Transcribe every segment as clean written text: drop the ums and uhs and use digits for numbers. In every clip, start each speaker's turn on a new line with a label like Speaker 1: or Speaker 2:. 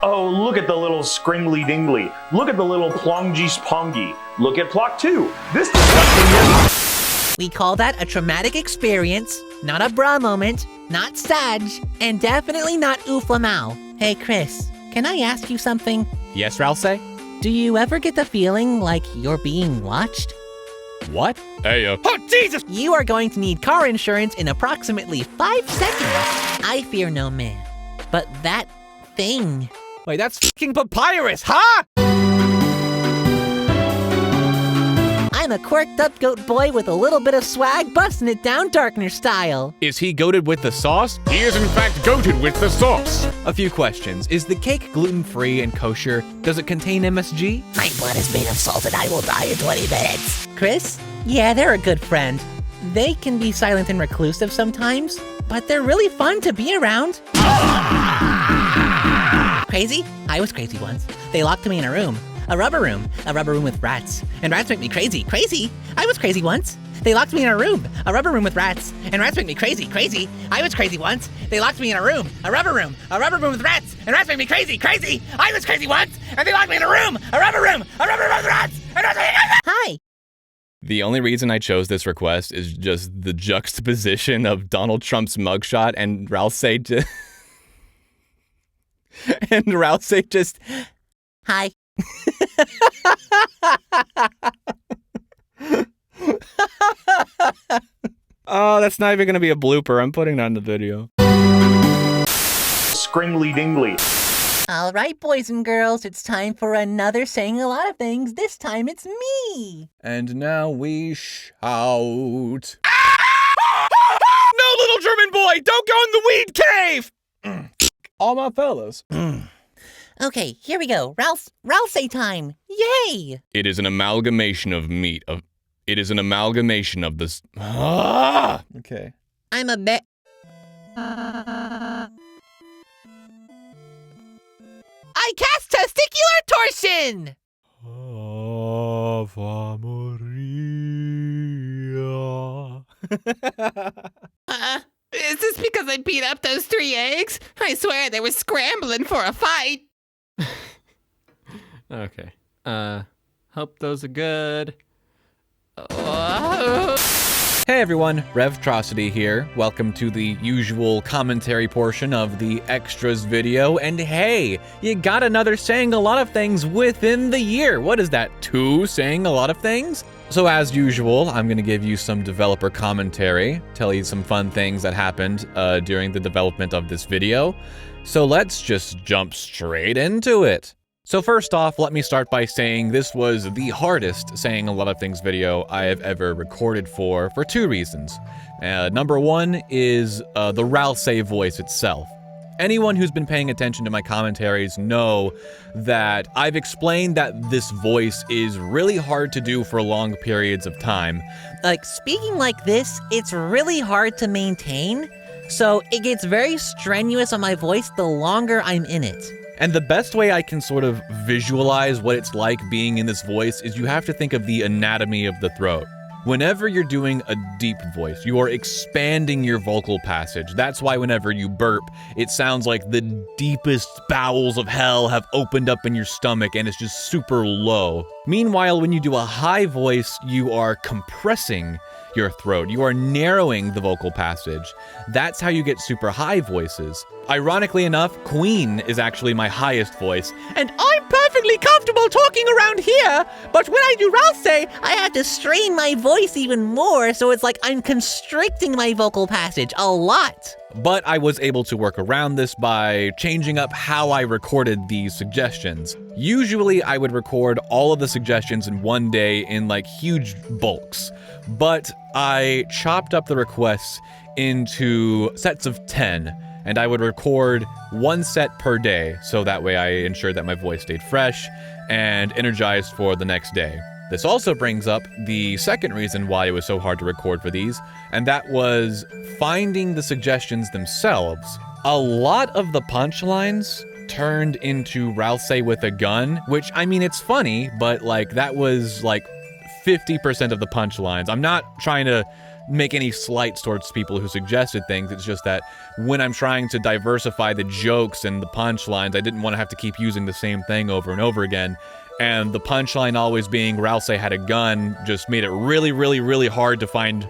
Speaker 1: Oh, look at the little scringly dingly. Look at the little plongy spongy. Look at plot 2. This disgusting.
Speaker 2: We call that a traumatic experience, not a bra moment, not Sag, and definitely not ooflamau. Hey Chris, can I ask you something?
Speaker 3: Yes, Ralsei?
Speaker 2: Do you ever get the feeling like you're being watched?
Speaker 3: What? Hey, oh, Jesus!
Speaker 2: You are going to need car insurance in approximately 5 seconds. I fear no man, but that thing.
Speaker 3: Wait, that's fucking papyrus, huh?
Speaker 2: I'm a quirked up goat boy with a little bit of swag, busting it down Darkner style.
Speaker 3: Is he goated with the sauce? He is in fact goated with the sauce. A few questions. Is the cake gluten-free and kosher? Does it contain MSG?
Speaker 2: My blood is made of salt and I will die in 20 minutes. Chris? Yeah, they're a good friend. They can be silent and reclusive sometimes, but they're really fun to be around. Crazy? I was crazy once. They locked me in a room. A rubber room with rats. And rats make me crazy. Crazy? I was crazy once. They locked me in a room with rats. And rats make me crazy. Crazy? I was crazy once. They locked me in a room with rats. And rats make me crazy. Crazy? I was crazy once. And they locked me in a room with rats. And rats make me crazy. Hi.
Speaker 3: The only reason I chose this request is just the juxtaposition of Donald Trump's mugshot and Ralsei just
Speaker 2: Hi.
Speaker 3: Oh, that's not even gonna be a blooper. I'm putting that in the video.
Speaker 1: Scringly dingly.
Speaker 2: All right, boys and girls, it's time for another saying a lot of things. This time it's me.
Speaker 3: And now we shout. No, little German boy, don't go in the weed cave! All my fellas.
Speaker 2: Okay, here we go. Ralsei time. Yay!
Speaker 3: It is an amalgamation of meat. It is an amalgamation of this. Okay.
Speaker 2: I'm a bit. I cast testicular torsion!
Speaker 3: Ave Maria.
Speaker 4: Is this because I beat up those 3 eggs? I swear they were scrambling for a fight.
Speaker 5: Okay. Hope those are good.
Speaker 3: Hey everyone, Revtrocity here. Welcome to the usual commentary portion of the extras video. And hey, you got another saying a lot of things within the year. What is that, 2 saying a lot of things? So as usual, I'm gonna give you some developer commentary, tell you some fun things that happened during the development of this video. So let's just jump straight into it. So first off, let me start by saying this was the hardest saying a lot of things video I have ever recorded for 2 reasons. Number 1 is the Ralsei voice itself. Anyone who's been paying attention to my commentaries know that I've explained that this voice is really hard to do for long periods of time.
Speaker 2: Like, speaking like this, it's really hard to maintain, so it gets very strenuous on my voice the longer I'm in it.
Speaker 3: And the best way I can sort of visualize what it's like being in this voice is you have to think of the anatomy of the throat. Whenever you're doing a deep voice, you are expanding your vocal passage. That's why whenever you burp, it sounds like the deepest bowels of hell have opened up in your stomach and it's just super low. Meanwhile, when you do a high voice, you are compressing your throat. You are narrowing the vocal passage. That's how you get super high voices. Ironically enough, Queen is actually my highest voice, and I'm perfectly comfortable talking around here, but when I do Ralsei,
Speaker 2: I have to strain my voice even more, so it's like I'm constricting my vocal passage a lot.
Speaker 3: But I was able to work around this by changing up how I recorded these suggestions. Usually I would record all of the suggestions in one day in like huge bulks, but I chopped up the requests into sets of 10, and I would record 1 set per day, so that way I ensured that my voice stayed fresh and energized for the next day. This also brings up the second reason why it was so hard to record for these, and that was finding the suggestions themselves. A lot of the punchlines turned into Ralsei with a gun, which, I mean, it's funny, but like that was like 50% of the punchlines. I'm not trying to make any slights towards people who suggested things. It's just that when I'm trying to diversify the jokes and the punchlines, I didn't want to have to keep using the same thing over and over again. And the punchline always being Ralsei had a gun just made it really, really, really hard to find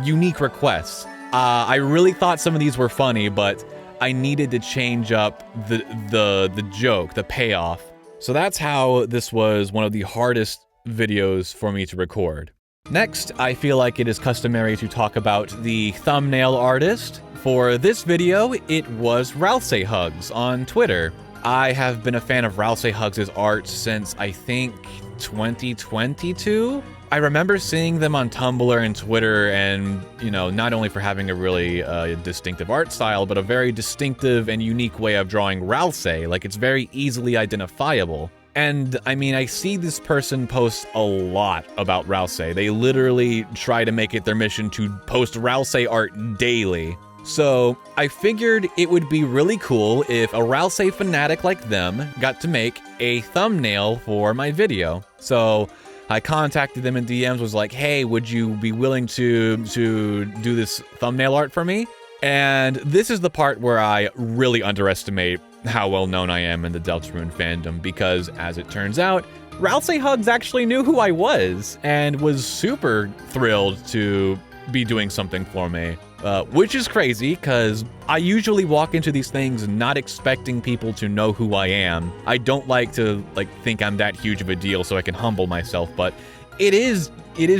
Speaker 3: unique requests. I really thought some of these were funny, but I needed to change up the joke, the payoff. So that's how this was one of the hardest videos for me to record. Next, I feel like it is customary to talk about the thumbnail artist. For this video, it was Ralsei Hugs on Twitter. I have been a fan of Ralsei Hugs' art since, I think, 2022? I remember seeing them on Tumblr and Twitter and, you know, not only for having a really distinctive art style, but a very distinctive and unique way of drawing Ralsei. Like, it's very easily identifiable. And, I mean, I see this person post a lot about Ralsei. They literally try to make it their mission to post Ralsei art daily. So, I figured it would be really cool if a Ralsei fanatic like them got to make a thumbnail for my video. So, I contacted them in DMs, was like, hey, would you be willing to do this thumbnail art for me? And this is the part where I really underestimate how well known I am in the Deltarune fandom, because as it turns out, Ralsei Hugs actually knew who I was and was super thrilled to be doing something for me. Which is crazy, because I usually walk into these things not expecting people to know who I am. I don't like to think I'm that huge of a deal so I can humble myself, but it is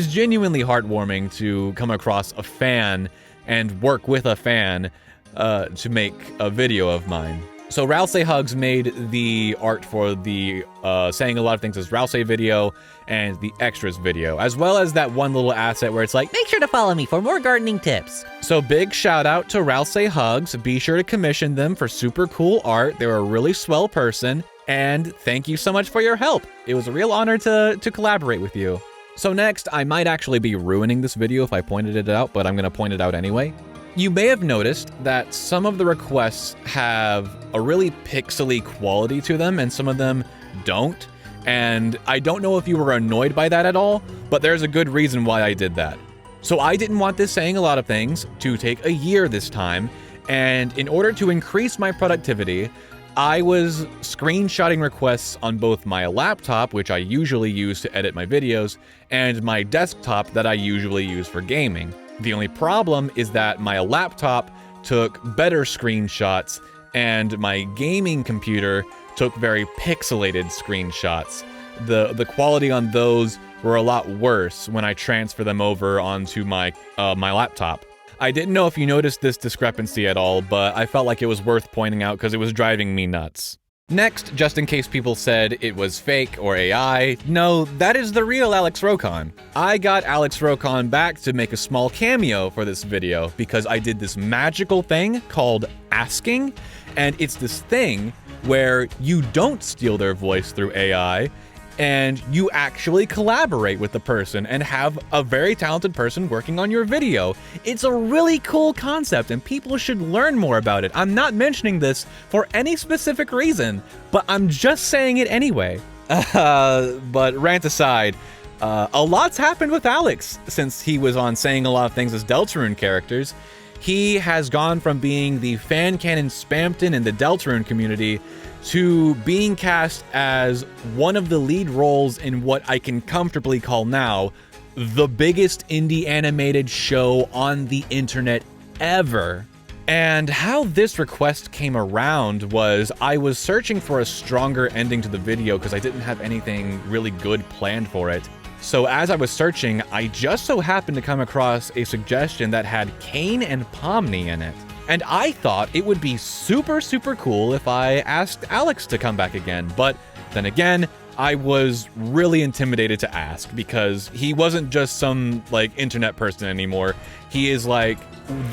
Speaker 3: genuinely heartwarming to come across a fan and work with a fan to make a video of mine. So Ralsei Hugs made the art for the saying a lot of things as Ralsei video and the extras video, as well as that one little asset where it's like,
Speaker 2: Make sure to follow me for more gardening tips.
Speaker 3: so big shout out to Ralsei Hugs. Be sure to commission them for super cool art. They're a really swell person, and thank you so much for your help. It was a real honor to collaborate with you. So next, I might actually be ruining this video if I pointed it out, but I'm gonna point it out anyway. You may have noticed that some of the requests have a really pixely quality to them, and some of them don't. And I don't know if you were annoyed by that at all, but there's a good reason why I did that. So I didn't want this saying a lot of things to take a year this time, and in order to increase my productivity, I was screenshotting requests on both my laptop, which I usually use to edit my videos, and my desktop that I usually use for gaming. The only problem is that my laptop took better screenshots and my gaming computer took very pixelated screenshots. The quality on those were a lot worse when I transfer them over onto my laptop. I didn't know if you noticed this discrepancy at all, but I felt like it was worth pointing out because it was driving me nuts. Next, just in case people said it was fake or AI, no, that is the real Alex Rochon. I got Alex Rochon back to make a small cameo for this video because I did this magical thing called asking, and it's this thing where you don't steal their voice through AI, and you actually collaborate with the person and have a very talented person working on your video. It's a really cool concept, and people should learn more about it. I'm not mentioning this for any specific reason, but I'm just saying it anyway. But rant aside, a lot's happened with Alex since he was on Saying a Lot of Things as Deltarune characters. He has gone from being the fan canon Spamton in the Deltarune community to being cast as one of the lead roles in what I can comfortably call now the biggest indie animated show on the internet ever. And how this request came around was I was searching for a stronger ending to the video because I didn't have anything really good planned for it. So as I was searching, I just so happened to come across a suggestion that had Kane and Pomni in it. And I thought it would be super, super cool if I asked Alex to come back again. But then again, I was really intimidated to ask because he wasn't just some internet person anymore. He is the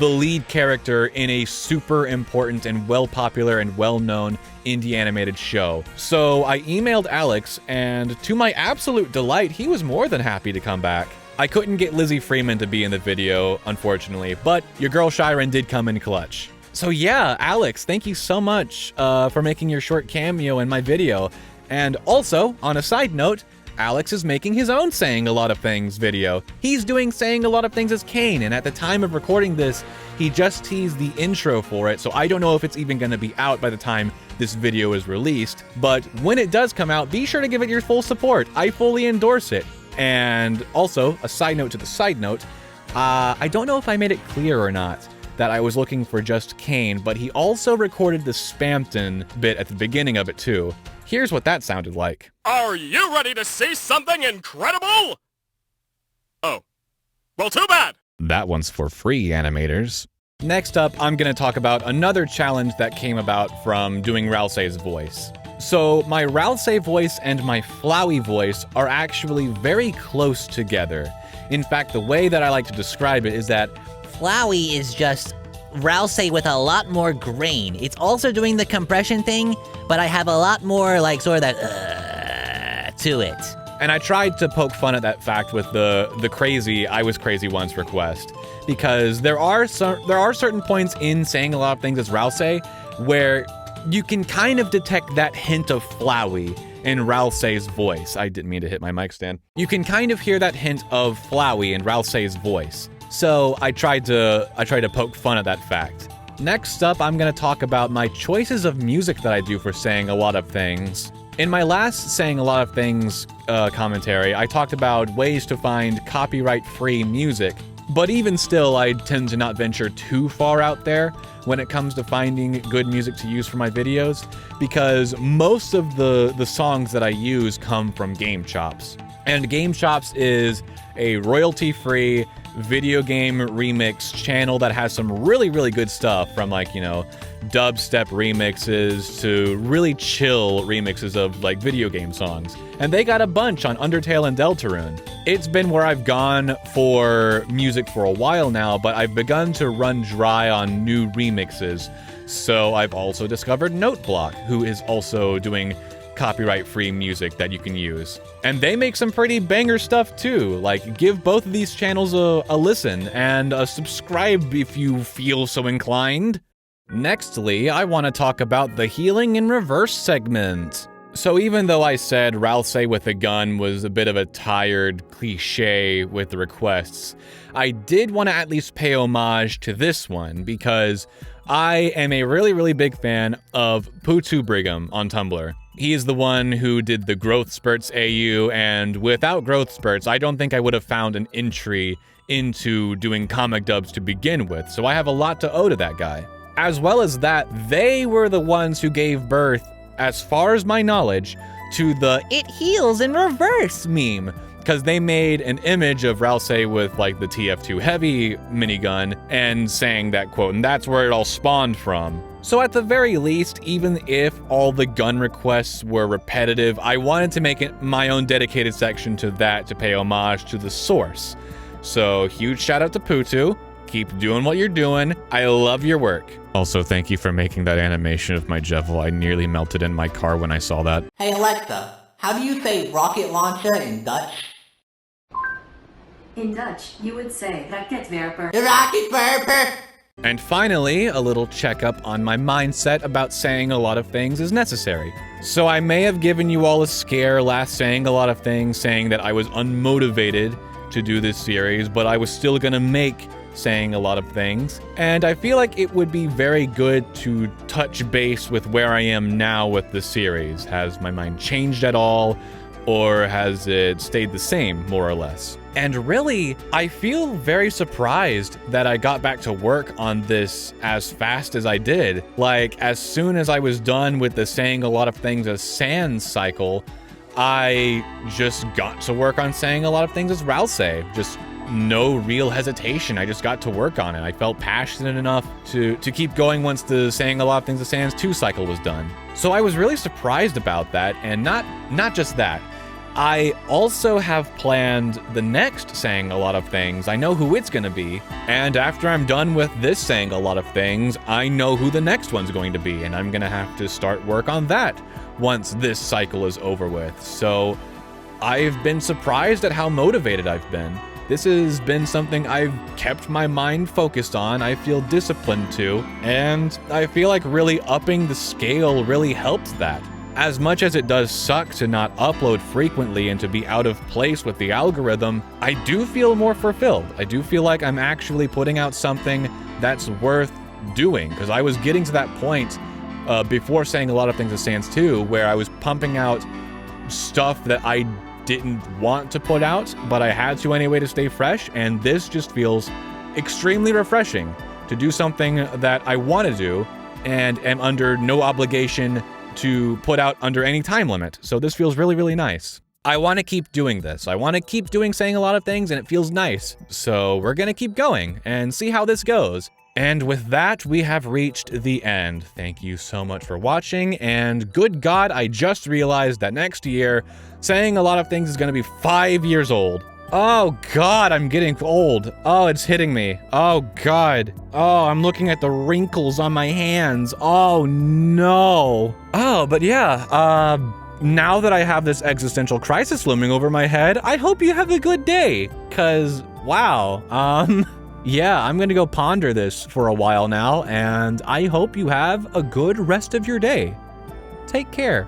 Speaker 3: lead character in a super important and well-popular and well-known indie animated show. So I emailed Alex, and to my absolute delight, he was more than happy to come back. I couldn't get Lizzie Freeman to be in the video, unfortunately, but your girl Shiren did come in clutch. So yeah, Alex, thank you so much for making your short cameo in my video. And also, on a side note, Alex is making his own Saying a Lot of Things video. He's doing Saying a Lot of Things as Kane, and at the time of recording this, he just teased the intro for it, so I don't know if it's even going to be out by the time this video is released. But when it does come out, be sure to give it your full support. I fully endorse it. And also, a side note to the side note, I don't know if I made it clear or not that I was looking for just Kane, but he also recorded the Spampton bit at the beginning of it too. Here's what that sounded like.
Speaker 6: Are you ready to see something incredible? Oh, well, too bad.
Speaker 3: That one's for free, animators. Next up, I'm going to talk about another challenge that came about from doing Ralsei's voice. So my Ralsei voice and my Flowey voice are actually very close together. In fact, the way that I like to describe it is that
Speaker 2: Flowey is just Ralsei with a lot more grain. It's also doing the compression thing, but I have a lot more, like, sort of that, to it.
Speaker 3: And I tried to poke fun at that fact with the crazy I Was Crazy Once request, because there are certain points in Saying a Lot of Things as Ralsei where you can kind of detect that hint of Flowey in Ralsei's voice. I didn't mean to hit my mic stand. You can kind of hear that hint of Flowey in Ralsei's voice. So I tried to poke fun at that fact. Next up, I'm going to talk about my choices of music that I do for Saying a Lot of Things. In my last Saying a Lot of Things commentary, I talked about ways to find copyright-free music, but even still, I tend to not venture too far out there when it comes to finding good music to use for my videos, because most of the songs that I use come from Game Chops. And Game Chops is a royalty-free video game remix channel that has some really, really good stuff, from, like, you know, dubstep remixes to really chill remixes of, like, video game songs. And they got a bunch on Undertale and Deltarune. It's been where I've gone for music for a while now, but I've begun to run dry on new remixes. So I've also discovered Noteblock, who is also doing copyright-free music that you can use. And they make some pretty banger stuff too. Like, give both of these channels a listen and a subscribe if you feel so inclined. Nextly, I want to talk about the Healing in Reverse segment. So even though I said Ralsei with a gun was a bit of a tired cliche with the requests, I did want to at least pay homage to this one, because I am a really, really big fan of Putu Brigham on Tumblr. He is the one who did the Growth Spurts AU, and without Growth Spurts, I don't think I would have found an entry into doing comic dubs to begin with, so I have a lot to owe to that guy. As well as that, they were the ones who gave birth, as far as my knowledge, to the "It heals in reverse" meme, because they made an image of Ralsei with, like, the TF2 Heavy minigun and saying that quote, and that's where it all spawned from. So at the very least, even if all the gun requests were repetitive, I wanted to make it my own dedicated section to that to pay homage to the source. So huge shout out to Putu. Keep doing what you're doing. I love your work. Also, thank you for making that animation of my Jevil. I nearly melted in my car when I saw that.
Speaker 2: Hey Alexa, how do you say rocket launcher in Dutch?
Speaker 7: In Dutch, you would say raketwerper.
Speaker 2: Rocketwerper!
Speaker 3: And finally, a little checkup on my mindset about saying a lot of things is necessary. So I may have given you all a scare last Saying a Lot of Things, saying that I was unmotivated to do this series, but I was still gonna make Saying a Lot of Things. And I feel like it would be very good to touch base with where I am now with the series. Has my mind changed at all? Or has it stayed the same, more or less? And really, I feel very surprised that I got back to work on this as fast as I did. Like, as soon as I was done with the Saying a Lot of Things as Sans cycle, I just got to work on Saying a Lot of Things as Ralsei. Just no real hesitation. I just got to work on it. I felt passionate enough to keep going once the Saying a Lot of Things as Sans 2 cycle was done. So I was really surprised about that, and not just that. I also have planned the next Saying a Lot of Things. I know who it's gonna be, and after I'm done with this Saying a Lot of Things, I know who the next one's going to be, and I'm gonna have to start work on that once this cycle is over with. So I've been surprised at how motivated I've been. This has been something I've kept my mind focused on, I feel disciplined to, and I feel like really upping the scale really helped that. As much as it does suck to not upload frequently and to be out of place with the algorithm, I do feel more fulfilled. I do feel like I'm actually putting out something that's worth doing, because I was getting to that point before saying a lot of things to Sans 2, where I was pumping out stuff that I didn't want to put out, but I had to anyway to stay fresh, and this just feels extremely refreshing to do something that I want to do and am under no obligation to put out under any time limit. So this feels really, really nice. I want to keep doing this. I want to keep saying a lot of things, and it feels nice. So we're going to keep going and see how this goes. And with that, we have reached the end. Thank you so much for watching, and good God, I just realized that next year, saying a lot of things is going to be 5 years old. Oh God, I'm getting old. Oh, it's hitting me. Oh God. Oh, I'm looking at the wrinkles on my hands. Oh no. Oh, but yeah, now that I have this existential crisis looming over my head, I hope you have a good day, 'cause wow, yeah, I'm gonna go ponder this for a while now, and I hope you have a good rest of your day. Take care.